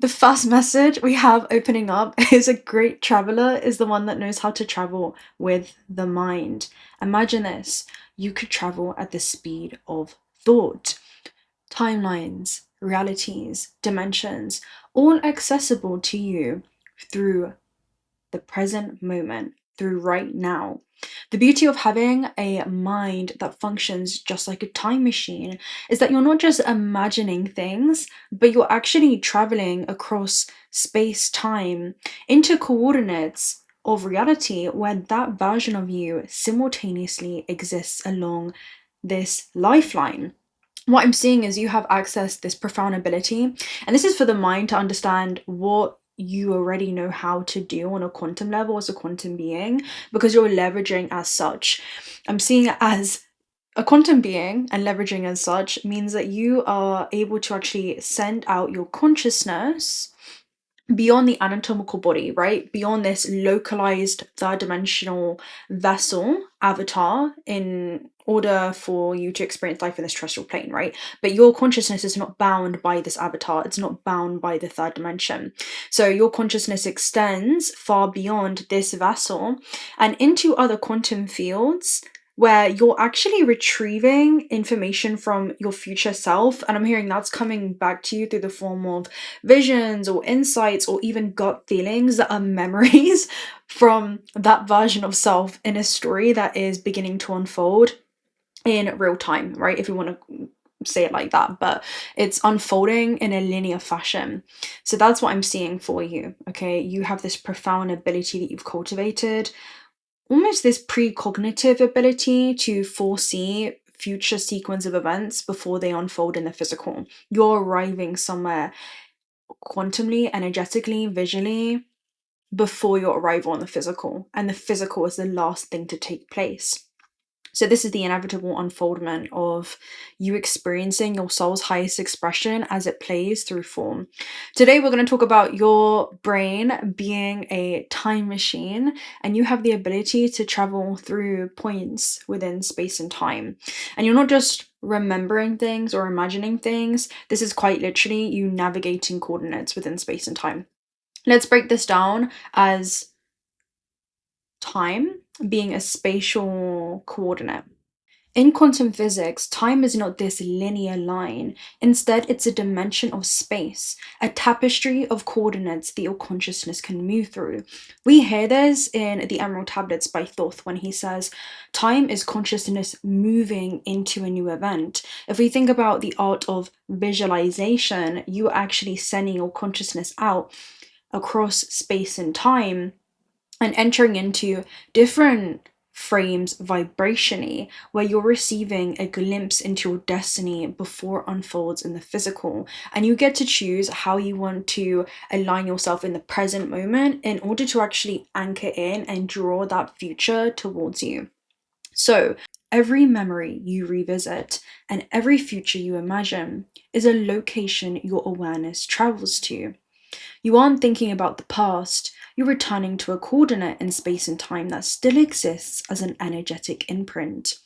The first message we have opening up is a great traveler is the one that knows how to travel with the mind. Imagine this, you could travel at the speed of thought. Timelines, realities, dimensions, all accessible to you through the present moment, through right now. The beauty of having a mind that functions just like a time machine is that you're not just imagining things, but you're actually traveling across space time into coordinates of reality where that version of you simultaneously exists along this lifeline. What I'm seeing is you have access to this profound ability, and this is for the mind to understand what you already know how to do on a quantum level as a quantum being, because you're leveraging as such. I'm seeing it as a quantum being, and leveraging as such means that you are able to actually send out your consciousness beyond the anatomical body, right? Beyond this localized third dimensional vessel avatar in order for you to experience life in this terrestrial plane, right? But your consciousness is not bound by this avatar. It's not bound by the third dimension. So your consciousness extends far beyond this vessel and into other quantum fields where you're actually retrieving information from your future self. And I'm hearing that's coming back to you through the form of visions or insights or even gut feelings that are memories from that version of self in a story that is beginning to unfold in real time, right? If you want to say it like that, but it's unfolding in a linear fashion. So that's what I'm seeing for you, okay? You have this profound ability that you've cultivated, almost this precognitive ability to foresee future sequence of events before they unfold in the physical. You're arriving somewhere quantumly, energetically, visually before your arrival on the physical, and the physical is the last thing to take place. So this is the inevitable unfoldment of you experiencing your soul's highest expression as it plays through form. Today we're going to talk about your brain being a time machine, and you have the ability to travel through points within space and time. And you're not just remembering things or imagining things. This is quite literally you navigating coordinates within space and time. Let's break this down as time being a spatial coordinate. In quantum physics, time is not this linear line. Instead, it's a dimension of space, a tapestry of coordinates that your consciousness can move through. We hear this in the Emerald Tablets by Thoth when he says, time is consciousness moving into a new event. If we think about the art of visualization, you are actually sending your consciousness out across space and time and entering into different frames vibrationally, where you're receiving a glimpse into your destiny before it unfolds in the physical. And you get to choose how you want to align yourself in the present moment in order to actually anchor in and draw that future towards you. So every memory you revisit and every future you imagine is a location your awareness travels to. You aren't thinking about the past, you're returning to a coordinate in space and time that still exists as an energetic imprint.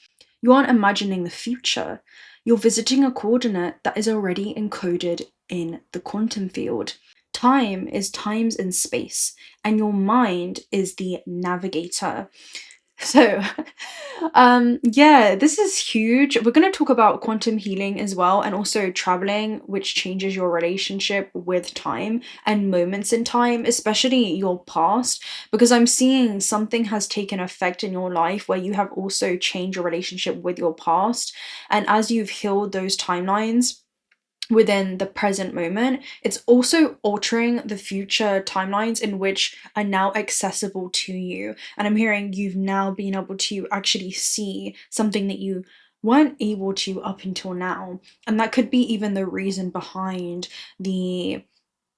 You aren't imagining the future, you're visiting a coordinate that is already encoded in the quantum field. Time is times in space, and your mind is the navigator. So, yeah, this is huge. We're going to talk about quantum healing as well, and also traveling, which changes your relationship with time and moments in time, especially your past, because I'm seeing something has taken effect in your life where you have also changed your relationship with your past. And as you've healed those timelines within the present moment, it's also altering the future timelines in which are now accessible to you. And I'm hearing you've now been able to actually see something that you weren't able to up until now. And that could be even the reason behind the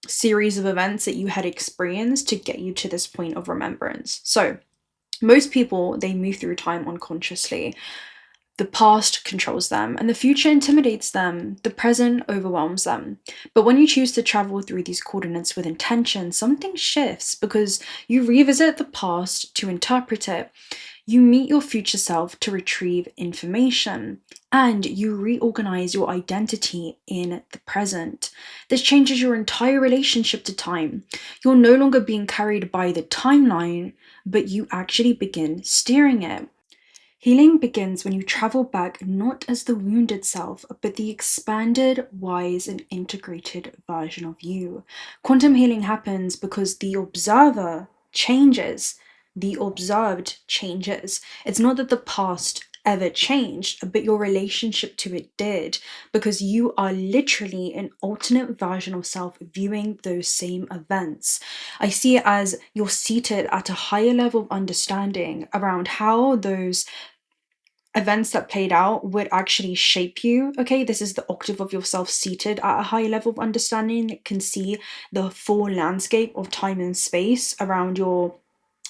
series of events that you had experienced to get you to this point of remembrance. So most people, they move through time unconsciously. The past controls them, and the future intimidates them. The present overwhelms them. But when you choose to travel through these coordinates with intention, something shifts because you revisit the past to interpret it. You meet your future self to retrieve information, and you reorganize your identity in the present. This changes your entire relationship to time. You're no longer being carried by the timeline, but you actually begin steering it. Healing begins when you travel back not as the wounded self, but the expanded, wise, and integrated version of you. Quantum healing happens because the observer changes. The observed changes. It's not that the past ever changed, but your relationship to it did, because you are literally an alternate version of self viewing those same events. I see it as you're seated at a higher level of understanding around how those events that played out would actually shape you. Okay, this is the octave of yourself seated at a high level of understanding that can see the full landscape of time and space around your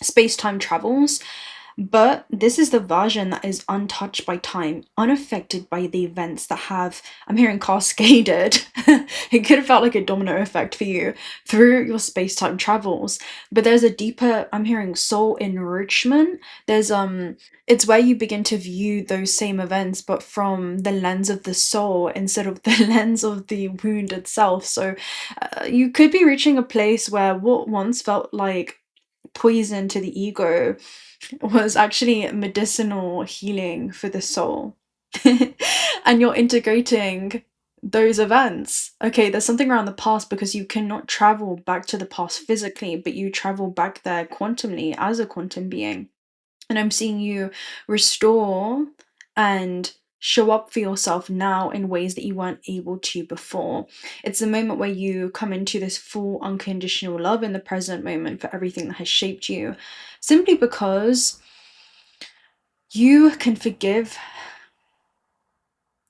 space-time travels. But this is the version that is untouched by time, unaffected by the events that have, I'm hearing, cascaded. It could have felt like a domino effect for you through your space-time travels. But there's a deeper, I'm hearing, soul enrichment. There's it's where you begin to view those same events, but from the lens of the soul instead of the lens of the wound itself. So you could be reaching a place where what once felt like poison to the ego was actually medicinal healing for the soul. And you're integrating those events. Okay, there's something around the past because you cannot travel back to the past physically, but you travel back there quantumly as a quantum being. And I'm seeing you restore and show up for yourself now in ways that you weren't able to before. It's a moment where you come into this full unconditional love in the present moment for everything that has shaped you, simply because you can forgive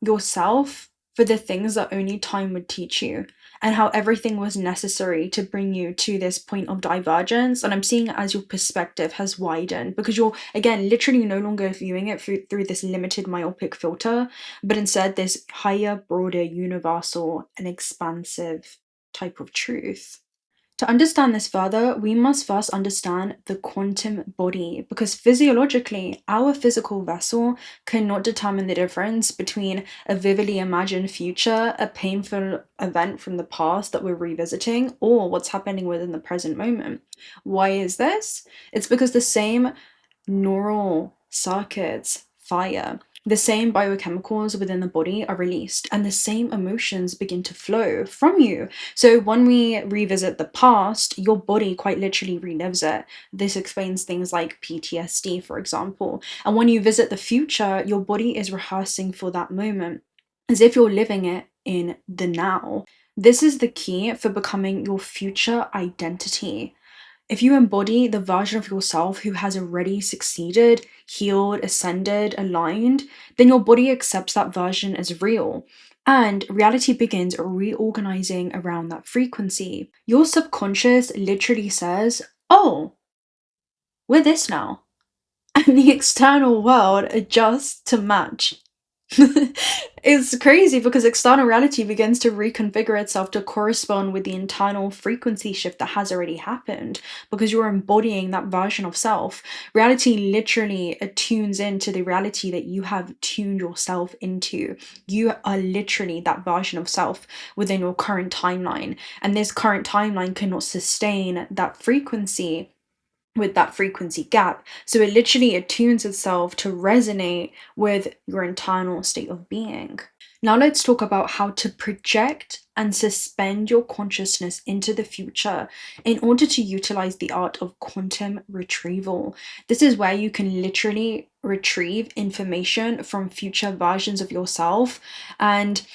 yourself for the things that only time would teach you, and how everything was necessary to bring you to this point of divergence. And I'm seeing it as your perspective has widened, because you're, again, literally no longer viewing it through this limited myopic filter, but instead this higher, broader, universal, and expansive type of truth. To understand this further, we must first understand the quantum body, because physiologically, our physical vessel cannot determine the difference between a vividly imagined future, a painful event from the past that we're revisiting, or what's happening within the present moment. Why is this? It's because the same neural circuits fire. The same biochemicals within the body are released, and the same emotions begin to flow from you. So when we revisit the past, your body quite literally relives it. This explains things like PTSD, for example. And when you visit the future, your body is rehearsing for that moment, as if you're living it in the now. This is the key for becoming your future identity. If you embody the version of yourself who has already succeeded, healed, ascended, aligned, then your body accepts that version as real. And reality begins reorganizing around that frequency. Your subconscious literally says, oh, we're this now. And the external world adjusts to match. It's crazy because external reality begins to reconfigure itself to correspond with the internal frequency shift that has already happened, because you're embodying that version of self. Reality literally attunes into the reality that you have tuned yourself into. You are literally that version of self within your current timeline, and this current timeline cannot sustain that frequency with that frequency gap. So it literally attunes itself to resonate with your internal state of being. Now let's talk about how to project and suspend your consciousness into the future in order to utilize the art of quantum retrieval. This is where you can literally retrieve information from future versions of yourself. And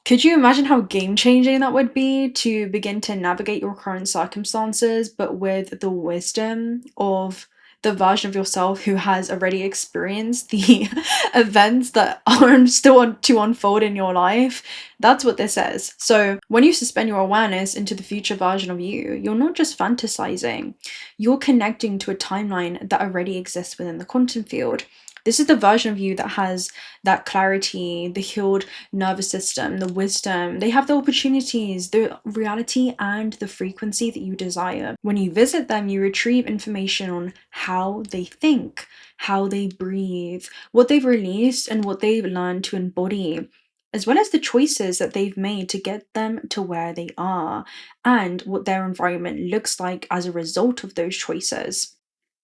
could you imagine how game-changing that would be to begin to navigate your current circumstances, but with the wisdom of the version of yourself who has already experienced the events that are still to unfold in your life? That's what this is. So when you suspend your awareness into the future version of you, you're not just fantasizing, you're connecting to a timeline that already exists within the quantum field. This is the version of you that has that clarity, the healed nervous system, the wisdom. They have the opportunities, the reality, and the frequency that you desire. When you visit them, you retrieve information on how they think, how they breathe, what they've released, and what they've learned to embody, as well as the choices that they've made to get them to where they are, and what their environment looks like as a result of those choices.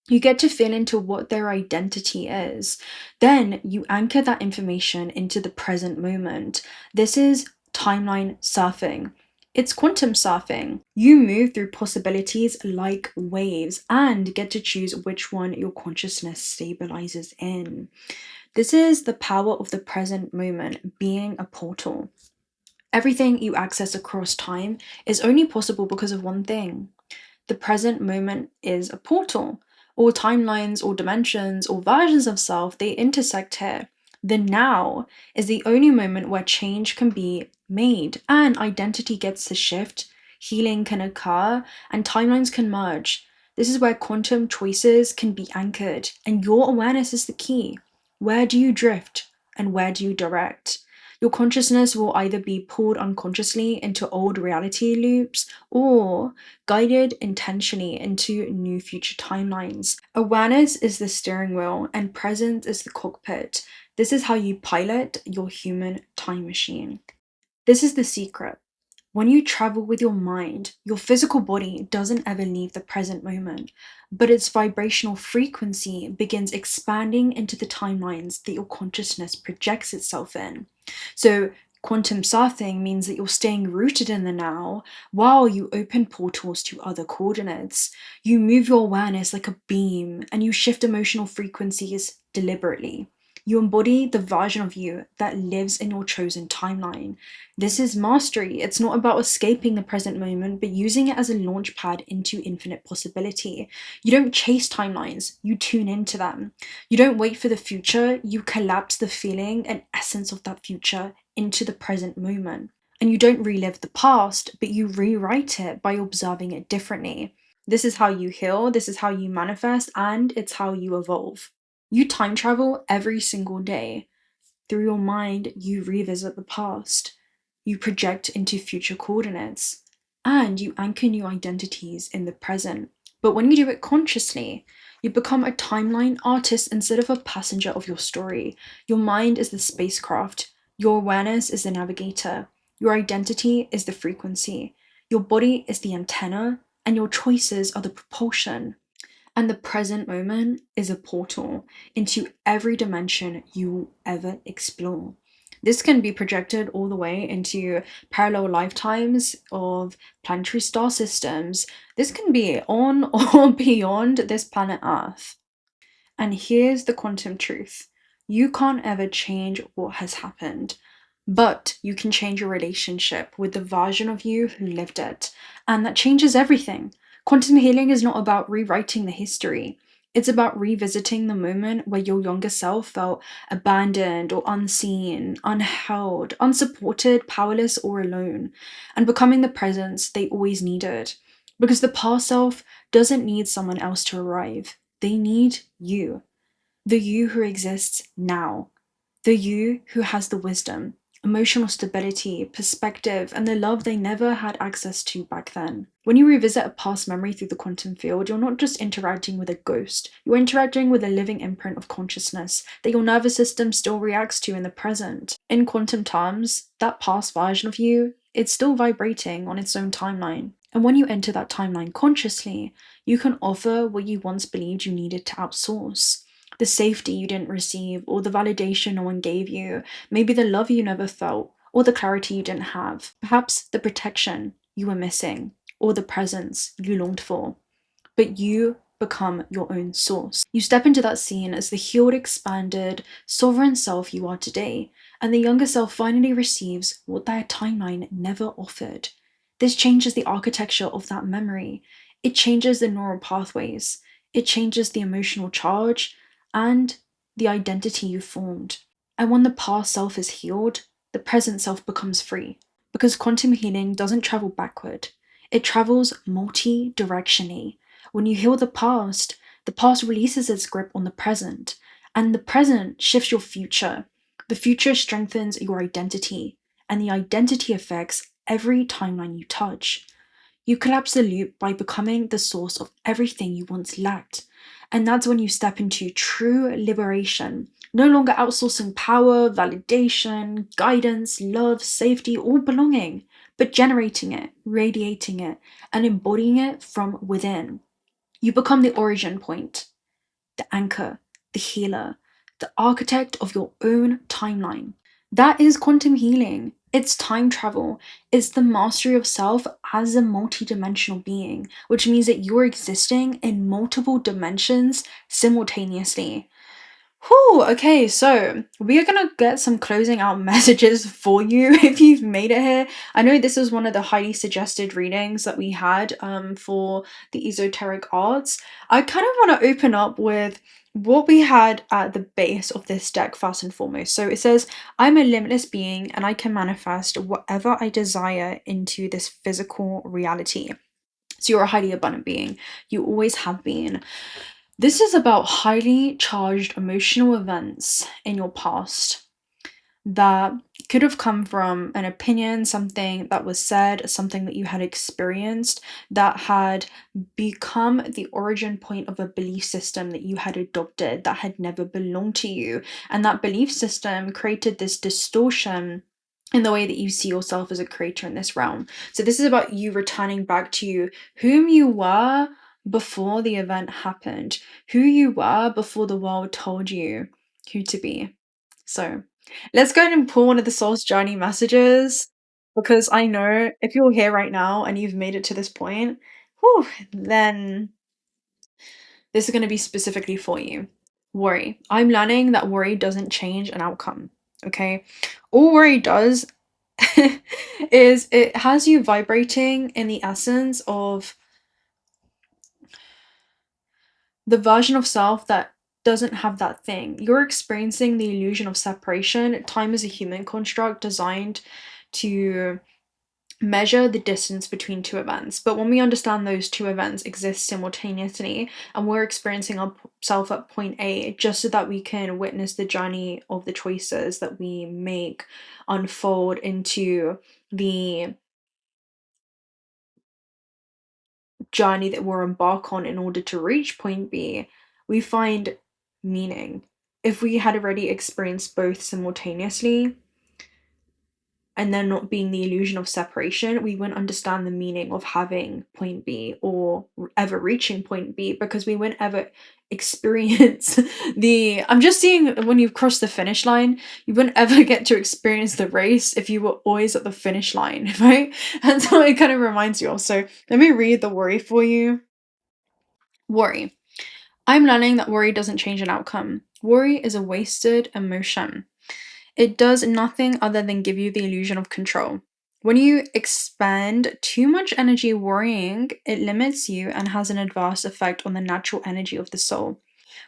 You get to feel into what their identity is. Then you anchor that information into the present moment. This is timeline surfing. It's quantum surfing. You move through possibilities like waves and get to choose which one your consciousness stabilizes in. This is the power of the present moment being a portal. Everything you access across time is only possible because of one thing. The present moment is a portal. All timelines, all dimensions, all versions of self, they intersect here. The now is the only moment where change can be made and identity gets to shift, healing can occur, and timelines can merge. This is where quantum choices can be anchored, and your awareness is the key. Where do you drift and where do you direct? Your consciousness will either be pulled unconsciously into old reality loops or guided intentionally into new future timelines. Awareness is the steering wheel and presence is the cockpit. This is how you pilot your human time machine. This is the secret. When you travel with your mind, your physical body doesn't ever leave the present moment, but its vibrational frequency begins expanding into the timelines that your consciousness projects itself in. So, quantum surfing means that you're staying rooted in the now while you open portals to other coordinates. You move your awareness like a beam and you shift emotional frequencies deliberately. You embody the version of you that lives in your chosen timeline. This is mastery. It's not about escaping the present moment, but using it as a launch pad into infinite possibility. You don't chase timelines, you tune into them. You don't wait for the future, you collapse the feeling and essence of that future into the present moment. And you don't relive the past, but you rewrite it by observing it differently. This is how you heal, this is how you manifest, and it's how you evolve. You time travel every single day. Through your mind, you revisit the past. You project into future coordinates. And you anchor new identities in the present. But when you do it consciously, you become a timeline artist instead of a passenger of your story. Your mind is the spacecraft. Your awareness is the navigator. Your identity is the frequency. Your body is the antenna. And your choices are the propulsion. And the present moment is a portal into every dimension you will ever explore. This can be projected all the way into parallel lifetimes of planetary star systems. This can be on or beyond this planet Earth. And here's the quantum truth. You can't ever change what has happened, but you can change your relationship with the version of you who lived it. And that changes everything. Quantum healing is not about rewriting the history. It's about revisiting the moment where your younger self felt abandoned or unseen, unheld, unsupported, powerless, or alone, and becoming the presence they always needed. Because the past self doesn't need someone else to arrive. They need you. The you who exists now. The you who has the wisdom, emotional stability, perspective, and the love they never had access to back then. When you revisit a past memory through the quantum field, you're not just interacting with a ghost, you're interacting with a living imprint of consciousness that your nervous system still reacts to in the present. In quantum terms, that past version of you, it's still vibrating on its own timeline. And when you enter that timeline consciously, you can offer what you once believed you needed to outsource. The safety you didn't receive, or the validation no one gave you, maybe the love you never felt, or the clarity you didn't have, perhaps the protection you were missing, or the presence you longed for. But you become your own source. You step into that scene as the healed, expanded, sovereign self you are today, and the younger self finally receives what their timeline never offered. This changes the architecture of that memory. It changes the neural pathways. It changes the emotional charge and the identity you formed. And when the past self is healed, the present self becomes free. Because quantum healing doesn't travel backward, it travels multi-directionally. When you heal the past releases its grip on the present, And the present shifts your future. The future strengthens your identity, and the identity affects every timeline you touch. You collapse the loop by becoming the source of everything you once lacked. And that's when you step into true liberation, no longer outsourcing power, validation, guidance, love, safety, or belonging, but generating it, radiating it, and embodying it from within. You become the origin point, the anchor, the healer, the architect of your own timeline. That is quantum healing. It's time travel. It's the mastery of self as a multidimensional being, which means that you're existing in multiple dimensions simultaneously. Whew, okay, so we are gonna get some closing out messages for you if you've made it here. I know this is one of the highly suggested readings that we had for the esoteric arts. I kind of want to open up with what we had at the base of this deck first and foremost. So it says, I'm a limitless being and I can manifest whatever I desire into this physical reality. So you're a highly abundant being. You always have been. This is about highly charged emotional events in your past that could have come from an opinion, something that was said, something that you had experienced that had become the origin point of a belief system that you had adopted that had never belonged to you. And that belief system created this distortion in the way that you see yourself as a creator in this realm. So this is about you returning back to whom you were before the event happened, who you were before the world told you who to be. So let's go ahead and pull one of the soul's journey messages, because I know if you're here right now and you've made it to this point, whew, then this is going to be specifically for you. Worry. I'm learning that worry doesn't change an outcome. Okay? All worry does is it has you vibrating in the essence of the version of self that doesn't have that thing. You're experiencing the illusion of separation. Time is a human construct designed to measure the distance between two events. But when we understand those two events exist simultaneously and we're experiencing ourselves at point A just so that we can witness the journey of the choices that we make unfold into the journey that we're embark on in order to reach point B, we find meaning. If we had already experienced both simultaneously and then not being the illusion of separation, we wouldn't understand the meaning of having point B or ever reaching point B, because we wouldn't ever experience I'm just seeing when you've crossed the finish line, you wouldn't ever get to experience the race if you were always at the finish line, right? And so it kind of reminds you of. So let me read the worry for you. Worry. I'm learning that worry doesn't change an outcome. Worry is a wasted emotion. It does nothing other than give you the illusion of control. When you expend too much energy worrying, it limits you and has an adverse effect on the natural energy of the soul.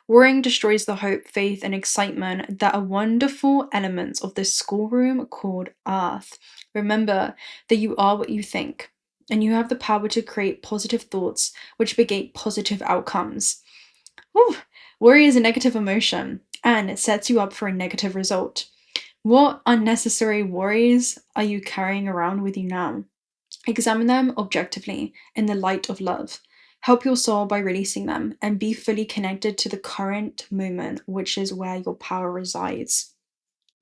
Worrying destroys the hope, faith, and excitement that are wonderful elements of this schoolroom called Earth. Remember that you are what you think, and you have the power to create positive thoughts which beget positive outcomes. Whew. Worry is a negative emotion, and it sets you up for a negative result. What unnecessary worries are you carrying around with you now? Examine them objectively in the light of love. Help your soul by releasing them and be fully connected to the current moment, which is where your power resides.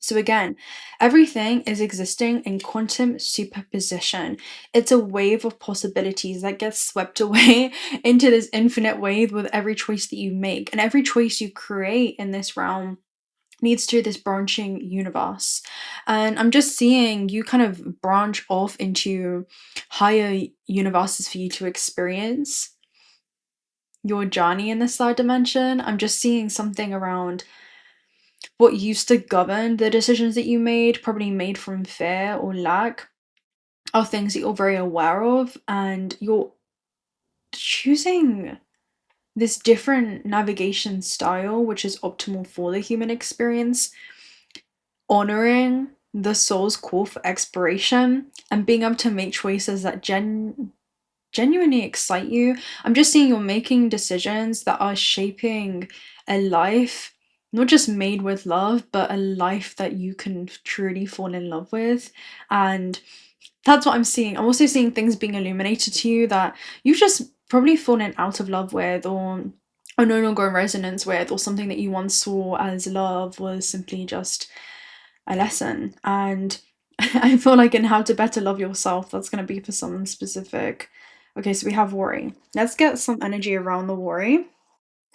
So again, everything is existing in quantum superposition. It's a wave of possibilities that gets swept away into this infinite wave with every choice that you make. And every choice you create in this realm leads to this branching universe. And I'm just seeing you kind of branch off into higher universes for you to experience your journey in this third dimension. I'm just seeing something around what used to govern the decisions that you made, probably made from fear or lack, are things that you're very aware of, and you're choosing this different navigation style, which is optimal for the human experience, honoring the soul's call for exploration and being able to make choices that genuinely excite you. I'm just seeing you're making decisions that are shaping a life not just made with love, but a life that you can truly fall in love with. And that's what I'm seeing. I'm also seeing things being illuminated to you that you've just probably fallen out of love with, or are no longer in resonance with, or something that you once saw as love was simply just a lesson. And I feel like in how to better love yourself, that's going to be for someone specific. Okay, so we have worry. Let's get some energy around the worry.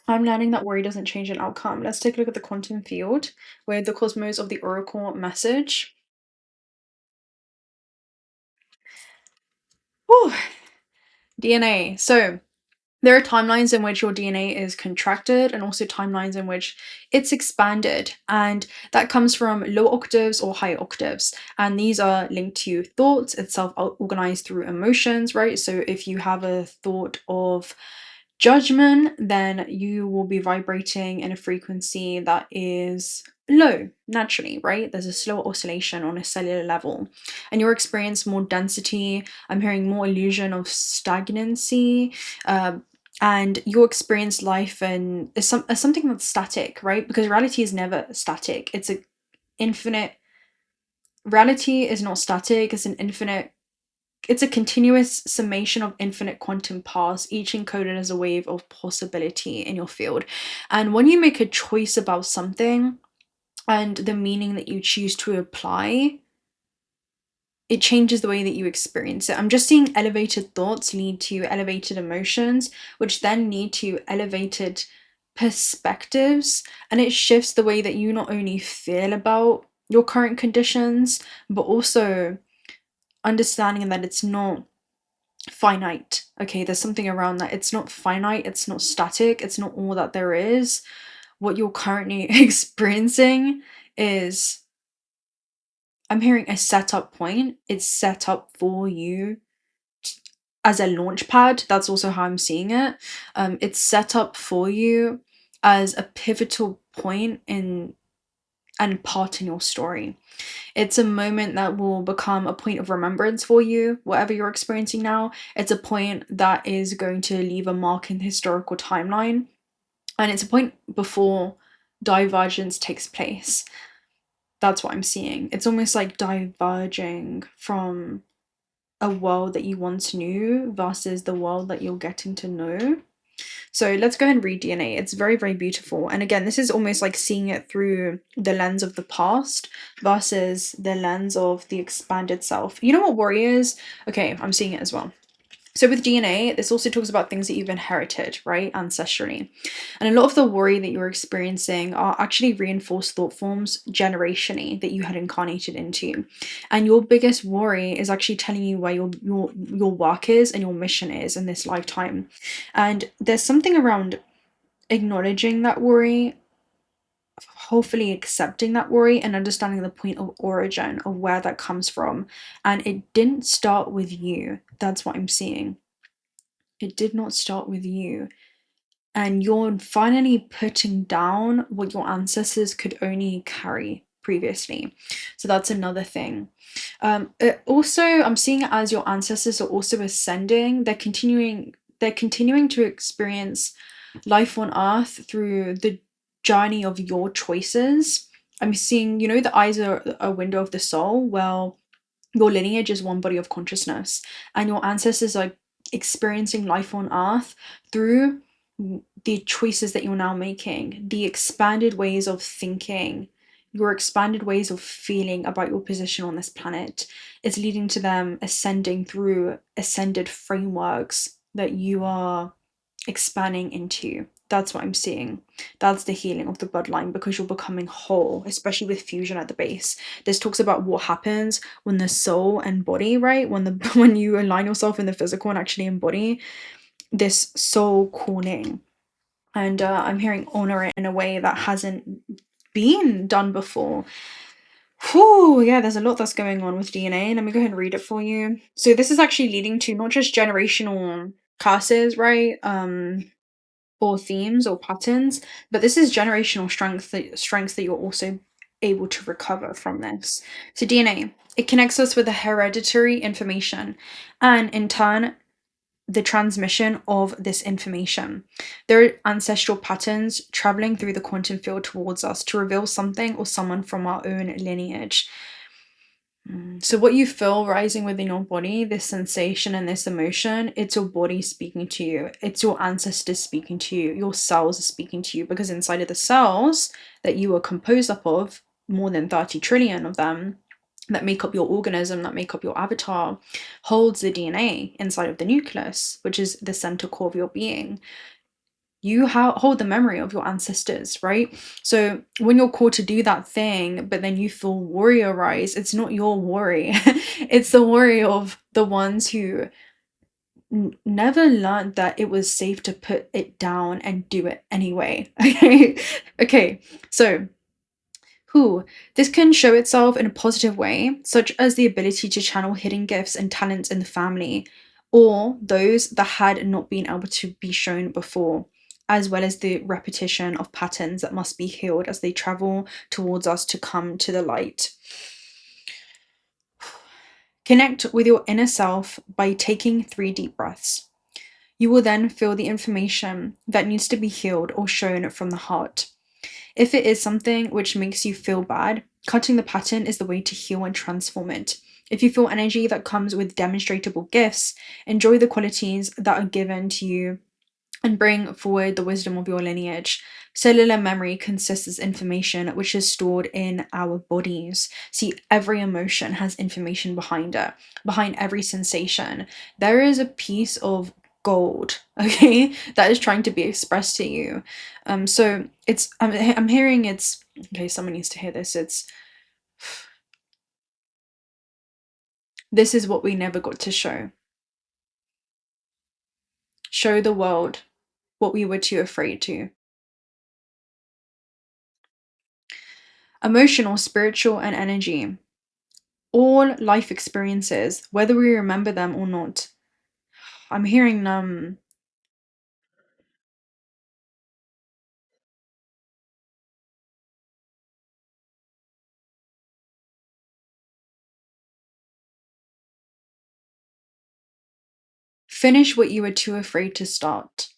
I'm learning that worry doesn't change an outcome. Let's take a look at the quantum field with the cosmos of the oracle message. Whew. DNA. So there are timelines in which your DNA is contracted and also timelines in which it's expanded. And that comes from low octaves or high octaves. And these are linked to thoughts, itself organized through emotions, right? So if you have a thought of judgment, then you will be vibrating in a frequency that is low naturally, right? There's a slower oscillation on a cellular level, and you'll experience more density. I'm hearing more illusion of stagnancy, and you'll experience life and as something that's static, right? Because reality is never static. It's a infinite. Reality is not static. It's an infinite. It's a continuous summation of infinite quantum paths, each encoded as a wave of possibility in your field. And when you make a choice about something and the meaning that you choose to apply, it changes the way that you experience it. I'm just seeing elevated thoughts lead to elevated emotions, which then lead to elevated perspectives. And it shifts the way that you not only feel about your current conditions, but also understanding that it's not finite. Okay, there's something around that. It's not finite, it's not static, it's not all that there is. What you're currently experiencing is, I'm hearing a setup point. It's set up for you as a launch pad. That's also how I'm seeing it. It's set up for you as a pivotal point in and part in your story. It's a moment that will become a point of remembrance for you, whatever you're experiencing now. It's a point that is going to leave a mark in the historical timeline. And it's a point before divergence takes place. That's what I'm seeing. It's almost like diverging from a world that you once knew versus the world that you're getting to know. So let's go ahead and read DNA. It's very, very beautiful. And again, this is almost like seeing it through the lens of the past versus the lens of the expanded self. You know what worry is? Okay, I'm seeing it as well. So with DNA, this also talks about things that you've inherited, right, ancestrally. And a lot of the worry that you're experiencing are actually reinforced thought forms generationally that you had incarnated into. And your biggest worry is actually telling you where your work is and your mission is in this lifetime. And there's something around acknowledging that worry, hopefully accepting that worry and understanding the point of origin of where that comes from. And it didn't start with you. That's what I'm seeing. It did not start with you. And you're finally putting down what your ancestors could only carry previously. So that's another thing. Also, I'm seeing it as your ancestors are also ascending. They're continuing to experience life on earth through the journey of your choices. I'm seeing, the eyes are a window of the soul. Well, your lineage is one body of consciousness, and your ancestors are experiencing life on earth through the choices that you're now making, the expanded ways of thinking, your expanded ways of feeling about your position on this planet is leading to them ascending through ascended frameworks that you are expanding into. That's what I'm seeing. That's the healing of the bloodline, because you're becoming whole, especially with fusion at the base. This talks about what happens when the soul and body, right? When you align yourself in the physical and actually embody this soul calling. And I'm hearing honor it in a way that hasn't been done before. Whew, yeah, there's a lot that's going on with DNA. Let me go ahead and read it for you. So this is actually leading to not just generational curses, right? Or themes or patterns, but this is generational strength that you're also able to recover from this. So DNA, it connects us with the hereditary information, and in turn the transmission of this information. There are ancestral patterns traveling through the quantum field towards us to reveal something or someone from our own lineage. So what you feel rising within your body, this sensation and this emotion, it's your body speaking to you. It's your ancestors speaking to you. Your cells are speaking to you, because inside of the cells that you are composed up of, more than 30 trillion of them, that make up your organism, that make up your avatar, holds the DNA inside of the nucleus, which is the center core of your being. You hold the memory of your ancestors, right? So when you're called to do that thing, but then you feel warrior rise, it's not your worry. It's the worry of the ones who never learned that it was safe to put it down and do it anyway. Okay, so this can show itself in a positive way, such as the ability to channel hidden gifts and talents in the family, or those that had not been able to be shown before, as well as the repetition of patterns that must be healed as they travel towards us to come to the light. Connect with your inner self by taking 3 deep breaths. You will then feel the information that needs to be healed or shown from the heart. If it is something which makes you feel bad, cutting the pattern is the way to heal and transform it. If you feel energy that comes with demonstrable gifts, enjoy the qualities that are given to you and bring forward the wisdom of your lineage. Cellular memory consists of information which is stored in our bodies. See, every emotion has information behind it. Behind every sensation, there is a piece of gold, okay, that is trying to be expressed to you. So it's I'm hearing it's okay, someone needs to hear this. This is what we never got to show the world, what we were too afraid to. Emotional, spiritual, and energy. All life experiences, whether we remember them or not. I'm hearing finish what you were too afraid to start.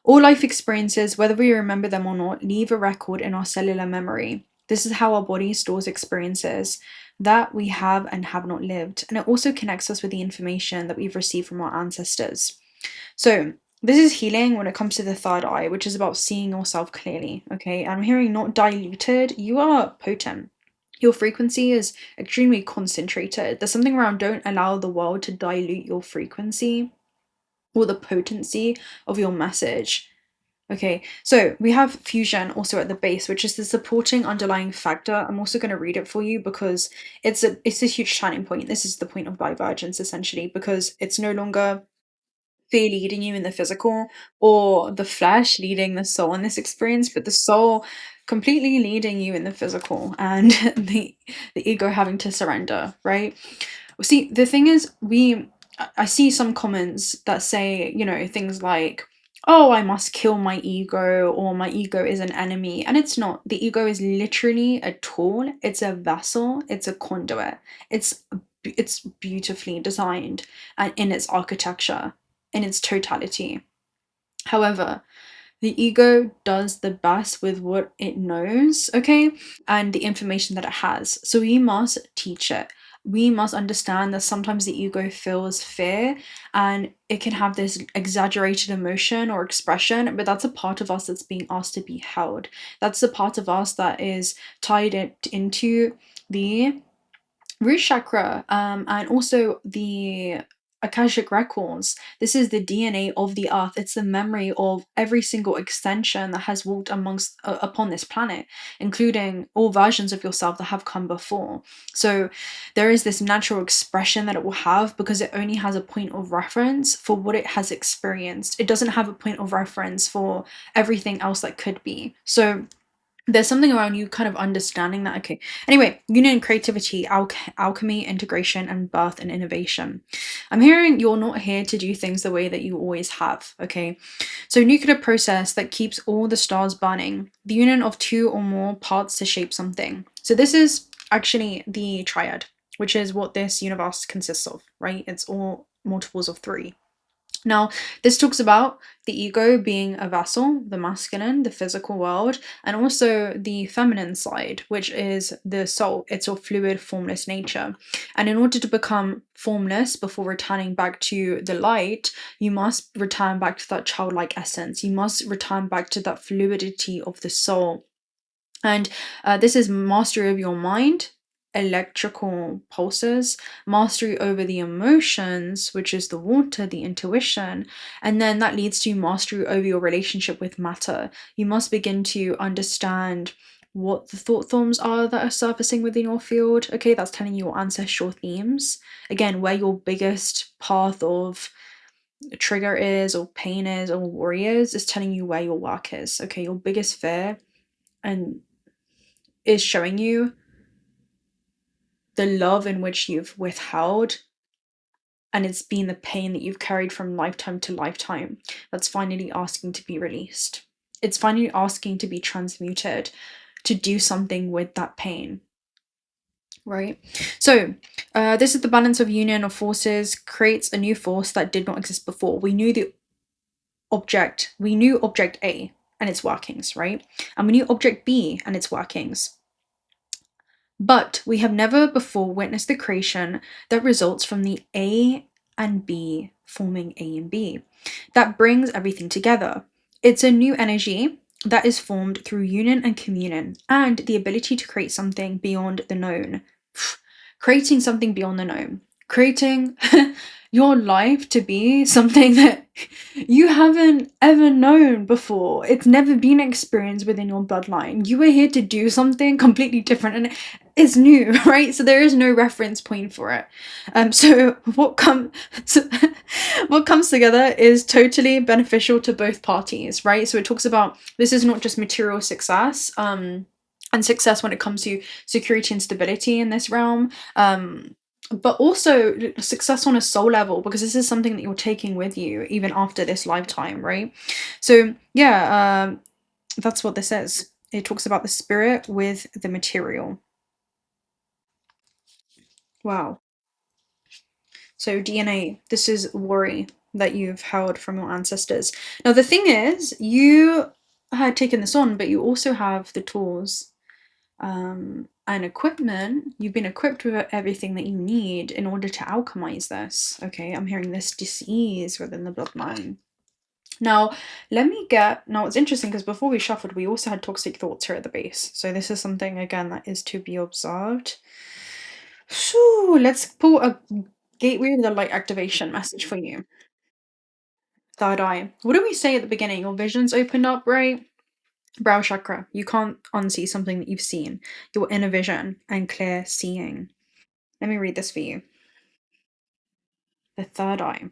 All life experiences, whether we remember them or not, leave a record in our cellular memory. This is how our body stores experiences that we have and have not lived, and it also connects us with the information that we've received from our ancestors. So this is healing when it comes to the third eye, which is about seeing yourself clearly, okay? I'm hearing not diluted, you are potent. Your frequency is extremely concentrated. There's something around don't allow the world to dilute your frequency or the potency of your message. Okay, so we have fusion also at the base, which is the supporting underlying factor. I'm also going to read it for you because it's a huge turning point. This is the point of divergence, essentially, because it's no longer fear leading you in the physical or the flesh leading the soul in this experience, but the soul completely leading you in the physical and the ego having to surrender, right? See, the thing is, I see some comments that say, you know, things like, oh, I must kill my ego, or my ego is an enemy. And it's not. The ego is literally a tool. It's a vessel. It's a conduit. It's beautifully designed and in its architecture, in its totality. However, the ego does the best with what it knows, okay, and the information that it has. So we must teach it. We must understand that sometimes the ego feels fear and it can have this exaggerated emotion or expression, but that's a part of us that's being asked to be held. That's the part of us that is tied into the root chakra, and also the Akashic records. This is the DNA of the earth. It's the memory of every single extension that has walked amongst upon this planet, including all versions of yourself that have come before. So there is this natural expression that it will have because it only has a point of reference for what it has experienced. It doesn't have a point of reference for everything else that could be. So there's something around you kind of understanding that. Okay, anyway, union, creativity, alchemy, integration, and birth and innovation. I'm hearing you're not here to do things the way that you always have, okay? So nuclear process that keeps all the stars burning, the union of 2 or more parts to shape something. So this is actually the triad, which is what this universe consists of, right? It's all multiples of 3. Now, this talks about the ego being a vessel, the masculine, the physical world, and also the feminine side, which is the soul. It's a fluid, formless nature. And in order to become formless before returning back to the light, you must return back to that childlike essence. You must return back to that fluidity of the soul. And this is mastery of your mind, electrical pulses, mastery over the emotions, which is the water, the intuition, and then that leads to mastery over your relationship with matter. You must begin to understand what the thought forms are that are surfacing within your field. Okay, that's telling you your ancestral themes. Again, where your biggest path of trigger is, or pain is, or worry is telling you where your work is. Okay, your biggest fear and is showing you the love in which you've withheld, and it's been the pain that you've carried from lifetime to lifetime that's finally asking to be released. It's finally asking to be transmuted, to do something with that pain, right? So this is the balance of union of forces, creates a new force that did not exist before. We knew object A and its workings, right? And we knew object B and its workings. But we have never before witnessed the creation that results from the A and B forming A and B. That brings everything together. It's a new energy that is formed through union and communion, and the ability to create something beyond the known. Creating something beyond the known. Creating your life to be something that you haven't ever known before. It's never been experienced within your bloodline. You are here to do something completely different, and it's new, right? So there is no reference point for it. So what comes together is totally beneficial to both parties, right? So it talks about this is not just material success, and success when it comes to security and stability in this realm, but also success on a soul level, because this is something that you're taking with you even after this lifetime, right? So yeah, that's what this is. It talks about the spirit with the material. Wow. So DNA, this is worry that you've held from your ancestors. Now the thing is, you had taken this on, but you also have the tools and equipment. You've been equipped with everything that you need in order to alchemize this. Okay, I'm hearing this disease within the bloodline. Now, now it's interesting because before we shuffled, we also had toxic thoughts here at the base. So this is something, again, that is to be observed. So let's pull a gateway to the light activation message for you. Third eye. What did we say at the beginning? Your vision's opened up, right? Brow chakra. You can't unsee something that you've seen. Your inner vision and clear seeing. Let me read this for you. The third eye.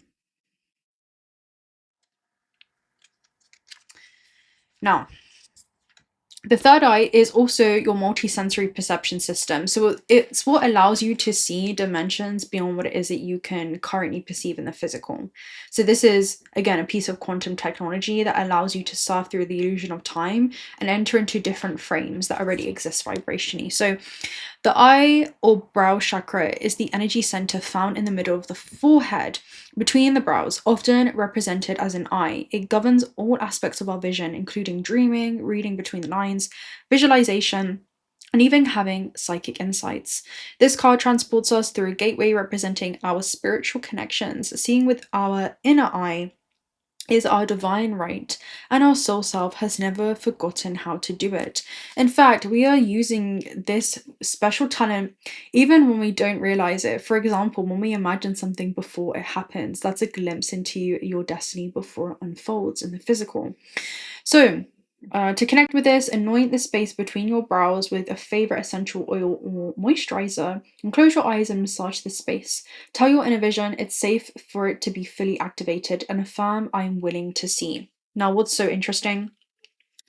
Now, the third eye is also your multi-sensory perception system. So it's what allows you to see dimensions beyond what it is that you can currently perceive in the physical. So this is, again, a piece of quantum technology that allows you to surf through the illusion of time and enter into different frames that already exist vibrationally. So the eye or brow chakra is the energy center found in the middle of the forehead, between the brows, often represented as an eye. It governs all aspects of our vision, including dreaming, reading between the lines, visualization, and even having psychic insights. This card transports us through a gateway representing our spiritual connections. Seeing with our inner eye is our divine right, and our soul self has never forgotten how to do it. In fact, we are using this special talent even when we don't realize it. For example, when we imagine something before it happens, that's a glimpse into your destiny before it unfolds in the physical. So to connect with this, anoint the space between your brows with a favorite essential oil or moisturizer, and close your eyes and massage this space. Tell your inner vision it's safe for it to be fully activated, and affirm, I am willing to see. Now, what's so interesting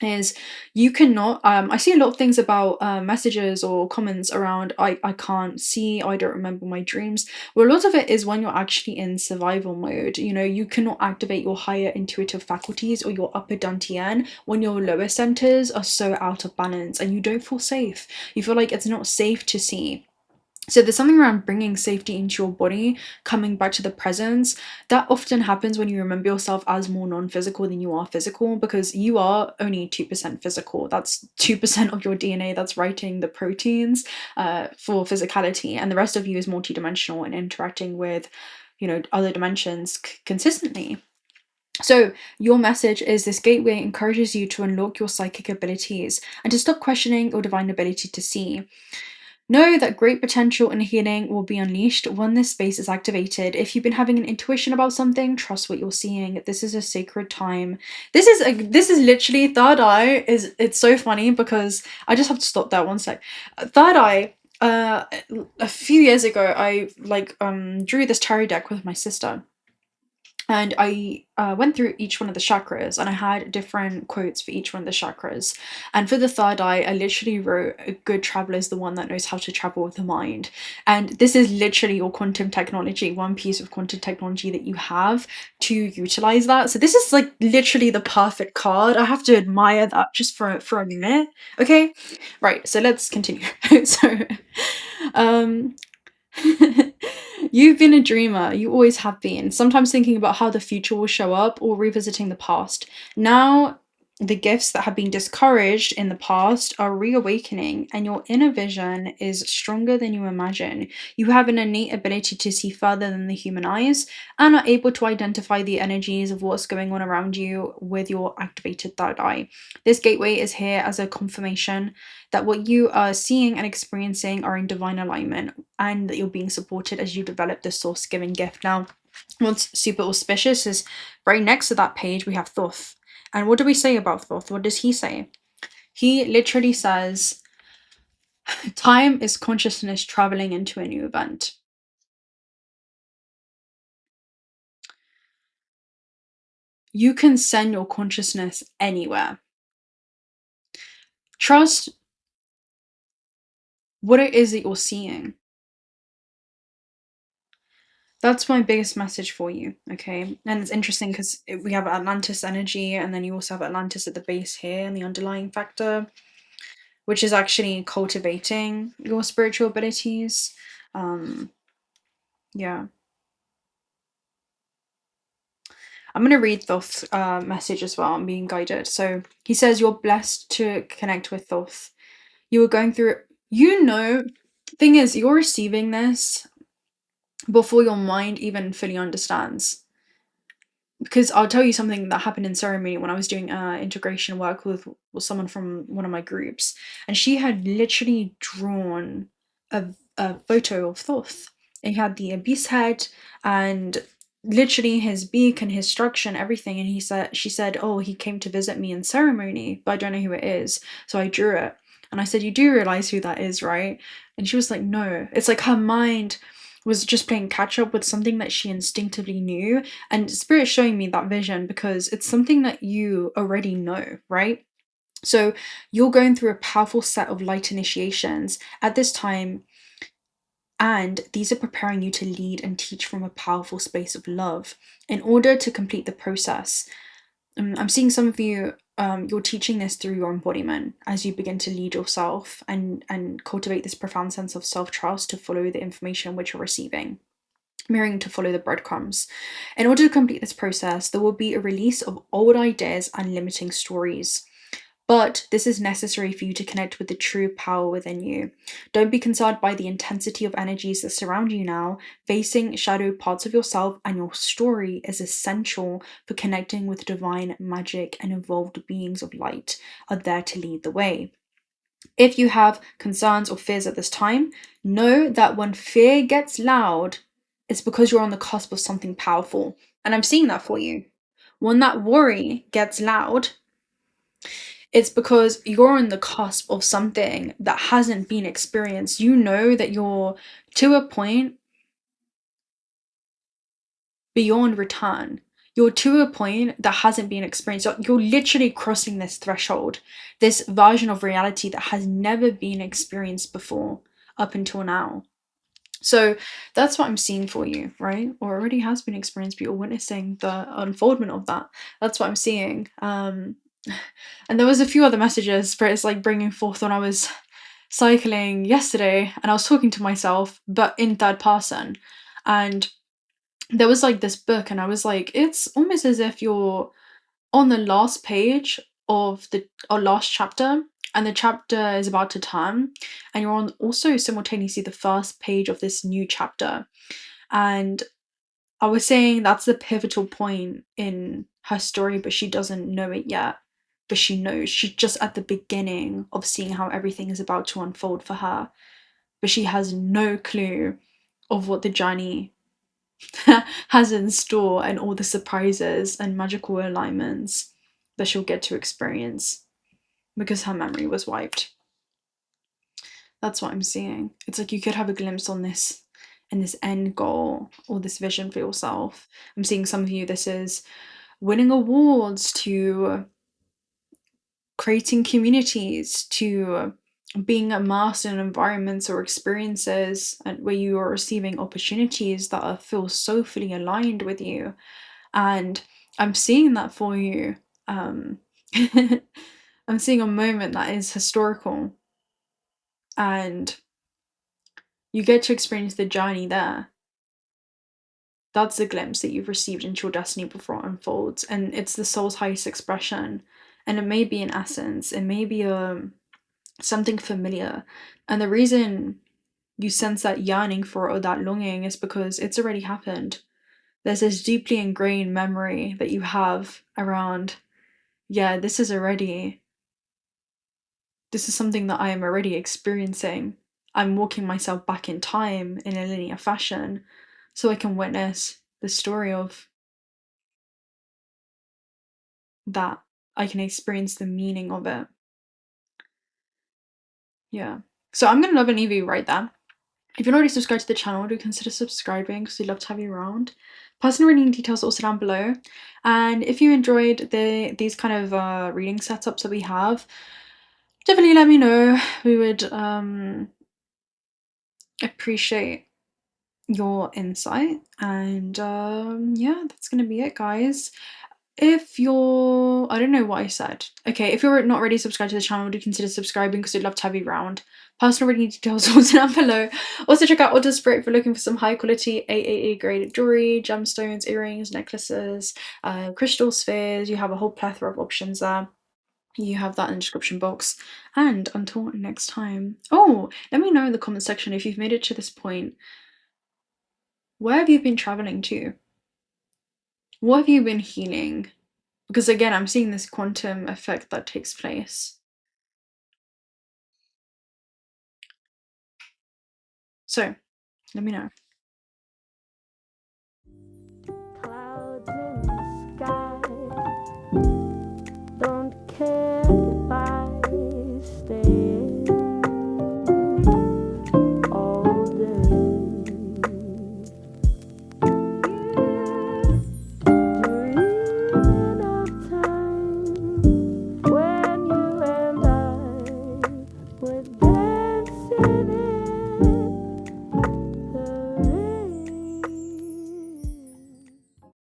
is you cannot I see a lot of things about messages or comments around I can't see, I don't remember my dreams. Well, a lot of it is when you're actually in survival mode. You know, you cannot activate your higher intuitive faculties or your upper dantian when your lower centers are so out of balance and you don't feel safe. You feel like it's not safe to see. So there's something around bringing safety into your body, coming back to the presence. That often happens when you remember yourself as more non-physical than you are physical, because you are only 2% physical. That's 2% of your DNA that's writing the proteins for physicality, and the rest of you is multidimensional and interacting with, other dimensions consistently. So your message is this gateway encourages you to unlock your psychic abilities and to stop questioning your divine ability to see. Know that great potential and healing will be unleashed when this space is activated. If you've been having an intuition about something, trust what you're seeing. This is a sacred time. This is literally third eye. It's so funny because I just have to stop there one sec. Third eye. A few years ago, I drew this tarot deck with my sister, and I went through each one of the chakras, and I had different quotes for each one of the chakras. And for the third eye, I literally wrote, a good traveler is the one that knows how to travel with the mind. And this is literally your quantum technology, one piece of quantum technology that you have to utilize that. So this is like literally the perfect card. I have to admire that just for a minute. Okay, right, so let's continue. So you've been a dreamer, you always have been, sometimes thinking about how the future will show up or revisiting the past. Now, the gifts that have been discouraged in the past are reawakening, and your inner vision is stronger than you imagine. You have an innate ability to see further than the human eyes and are able to identify the energies of what's going on around you with your activated third eye. This gateway is here as a confirmation that what you are seeing and experiencing are in divine alignment, and that you're being supported as you develop the source given gift. Now, what's super auspicious is right next to that page we have Thoth. And what do we say about Thoth? What does he say? He literally says, time is consciousness traveling into a new event. You can send your consciousness anywhere. Trust what it is that you're seeing. That's my biggest message for you, okay? And it's interesting because we have Atlantis energy, and then you also have Atlantis at the base here, and the underlying factor, which is actually cultivating your spiritual abilities. Yeah. I'm going to read Thoth's message as well. I'm being guided. So he says, you're blessed to connect with Thoth. You are going through, thing is, you're receiving this before your mind even fully understands. Because I'll tell you something that happened in ceremony when I was doing integration work with someone from one of my groups, and she had literally drawn a photo of Thoth. And he had the abyss head and literally his beak and his structure and everything. And she said, oh, he came to visit me in ceremony, but I don't know who it is. So I drew it. And I said, you do realize who that is, right? And she was like, no. It's like her mind was just playing catch up with something that she instinctively knew. And Spirit's showing me that vision because it's something that you already know, right? So you're going through a powerful set of light initiations at this time, and these are preparing you to lead and teach from a powerful space of love in order to complete the process. I'm seeing some of you, you're teaching this through your embodiment as you begin to lead yourself and cultivate this profound sense of self-trust to follow the information which you're receiving, mirroring to follow the breadcrumbs. In order to complete this process, there will be a release of old ideas and limiting stories. But this is necessary for you to connect with the true power within you. Don't be concerned by the intensity of energies that surround you now. Facing shadow parts of yourself and your story is essential for connecting with divine magic, and evolved beings of light are there to lead the way. If you have concerns or fears at this time, know that when fear gets loud, it's because you're on the cusp of something powerful. And I'm seeing that for you. When that worry gets loud, it's because you're on the cusp of something that hasn't been experienced. You know that you're to a point beyond return. You're to a point that hasn't been experienced. You're literally crossing this threshold, this version of reality that has never been experienced before up until now. So that's what I'm seeing for you, right? Or already has been experienced, but you're witnessing the unfoldment of that. That's what I'm seeing. And there was a few other messages, but it's like bringing forth when I was cycling yesterday and I was talking to myself, but in third person. And there was like this book, and I was like, it's almost as if you're on the last page of the or last chapter, and the chapter is about to turn, and you're on also simultaneously the first page of this new chapter. And I was saying that's the pivotal point in her story, but she doesn't know it yet. But she knows. She's just at the beginning of seeing how everything is about to unfold for her. But she has no clue of what the journey has in store and all the surprises and magical alignments that she'll get to experience because her memory was wiped. That's what I'm seeing. It's like you could have a glimpse on this and this end goal or this vision for yourself. I'm seeing some of you, this is winning awards, to creating communities, to being immersed in environments or experiences where you are receiving opportunities that feel so fully aligned with you. And I'm seeing that for you. I'm seeing a moment that is historical, and you get to experience the journey there. That's the glimpse that you've received into your destiny before it unfolds, and it's the soul's highest expression. And it may be an essence, it may be something familiar, and the reason you sense that yearning for or that longing is because it's already happened. There's this deeply ingrained memory that you have around, yeah, this is something that I am already experiencing. I'm walking myself back in time in a linear fashion so I can witness the story of that. I can experience the meaning of it. Yeah. So I'm gonna love and leave you right there. If you're not already subscribed to the channel, do consider subscribing because we'd love to have you around. Personal reading details are also down below. And if you enjoyed these kind of reading setups that we have, definitely let me know. We would appreciate your insight. And yeah, that's gonna be it, guys. If you're, I don't know what I said. Okay, if you're not already subscribed to the channel, do consider subscribing because we'd love to have you around. Personal reading details also down below. Also check out Order Spirit if you're looking for some high quality AAA graded jewelry, gemstones, earrings, necklaces, crystal spheres. You have a whole plethora of options there. You have that in the description box. And until next time. Oh, let me know in the comment section if you've made it to this point. Where have you been traveling to? What have you been healing? Because again, I'm seeing this quantum effect that takes place. So, let me know.